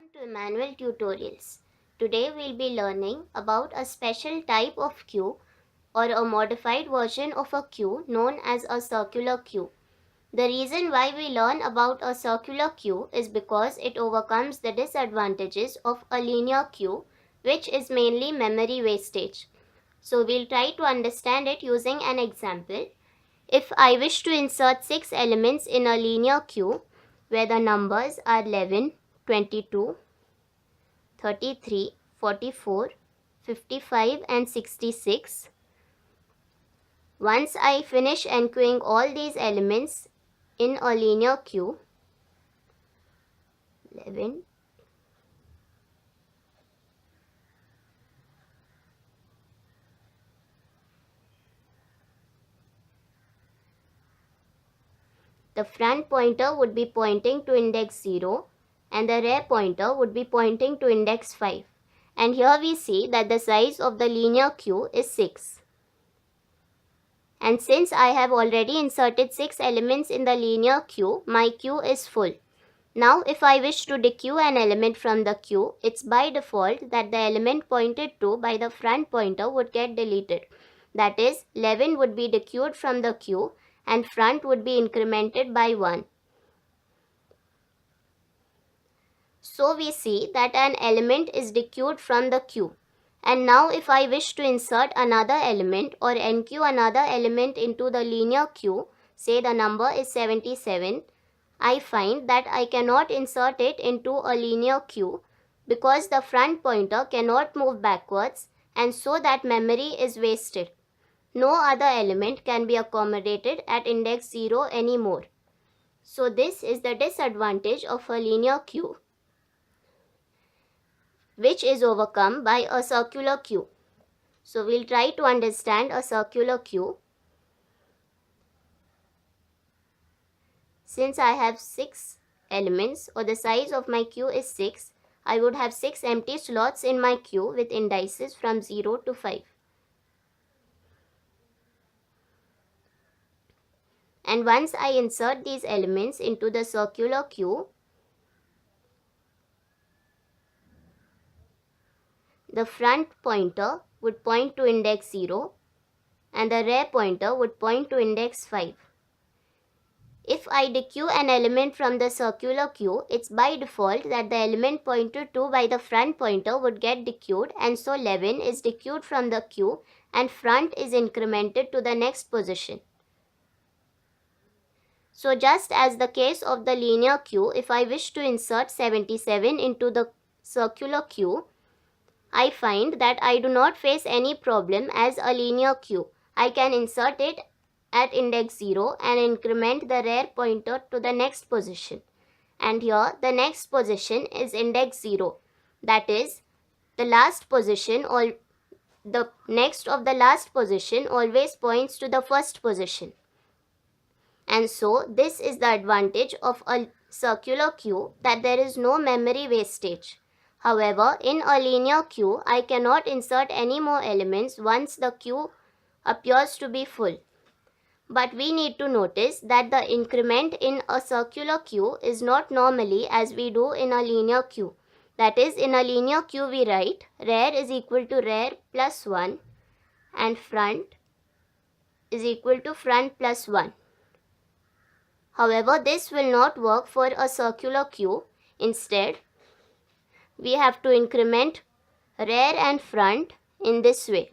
Welcome to Emmanuel Tutorials. Today we'll be learning about a special type of queue or a modified version of a queue known as a circular queue. The reason why we learn about a circular queue is because it overcomes the disadvantages of a linear queue, which is mainly memory wastage. So we'll try to understand it using an example. If I wish to insert 6 elements in a linear queue where the numbers are 11, 22, 33, 44, 55 and 66. Once I finish enqueuing all these elements in a linear queue, 11, the front pointer would be pointing to index 0 and the rear pointer would be pointing to index 5. And here we see that the size of the linear queue is 6. And since I have already inserted 6 elements in the linear queue, my queue is full. Now if I wish to dequeue an element from the queue, it's by default that the element pointed to by the front pointer would get deleted. That is, 11 would be dequeued from the queue and front would be incremented by 1. So we see that an element is dequeued from the queue. And now if I wish to insert another element or enqueue another element into the linear queue, say the number is 77, I find that I cannot insert it into a linear queue because the front pointer cannot move backwards and so that memory is wasted. No other element can be accommodated at index 0 anymore. So this is the disadvantage of a linear queue, which is overcome by a circular queue. So we'll try to understand a circular queue. Since I have 6 elements or the size of my queue is 6, I would have 6 empty slots in my queue with indices from 0 to 5. And once I insert these elements into the circular queue, the front pointer would point to index 0 and the rear pointer would point to index 5. If I dequeue an element from the circular queue, it's by default that the element pointed to by the front pointer would get dequeued and so 11 is dequeued from the queue and front is incremented to the next position. So just as the case of the linear queue, if I wish to insert 77 into the circular queue, I find that I do not face any problem as a linear queue. I can insert it at index 0 and increment the rear pointer to the next position. And here the next position is index 0. That is, the last position or the next of the last position always points to the first position. And so this is the advantage of a circular queue, that there is no memory wastage. However, in a linear queue, I cannot insert any more elements once the queue appears to be full. But we need to notice that the increment in a circular queue is not normally as we do in a linear queue. That is, in a linear queue we write rear is equal to rear plus 1 and front is equal to front plus 1. However, this will not work for a circular queue. Instead, we have to increment rear and front in this way.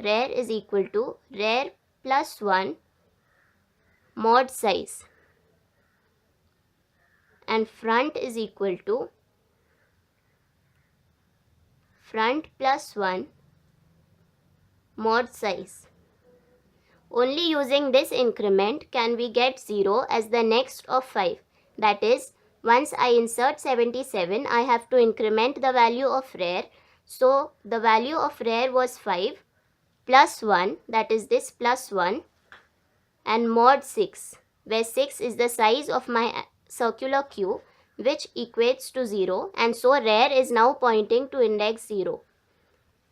Rear is equal to rear plus 1 mod size and front is equal to front plus 1 mod size. Only using this increment can we get 0 as the next of 5. That is, once I insert 77, I have to increment the value of rear. So the value of rear was 5 plus 1, that is this plus 1, and mod 6, where 6 is the size of my circular queue, which equates to 0, and so rear is now pointing to index 0.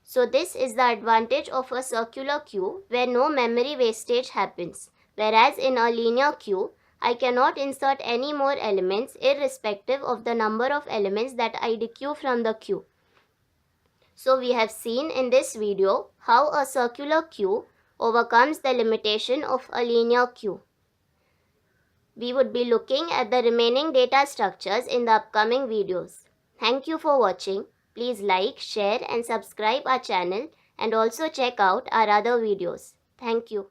So this is the advantage of a circular queue where no memory wastage happens, whereas in a linear queue, I cannot insert any more elements irrespective of the number of elements that I dequeue from the queue. So we have seen in this video how a circular queue overcomes the limitation of a linear queue. We would be looking at the remaining data structures in the upcoming videos. Thank you for watching. Please like, share and subscribe our channel and also check out our other videos. Thank you.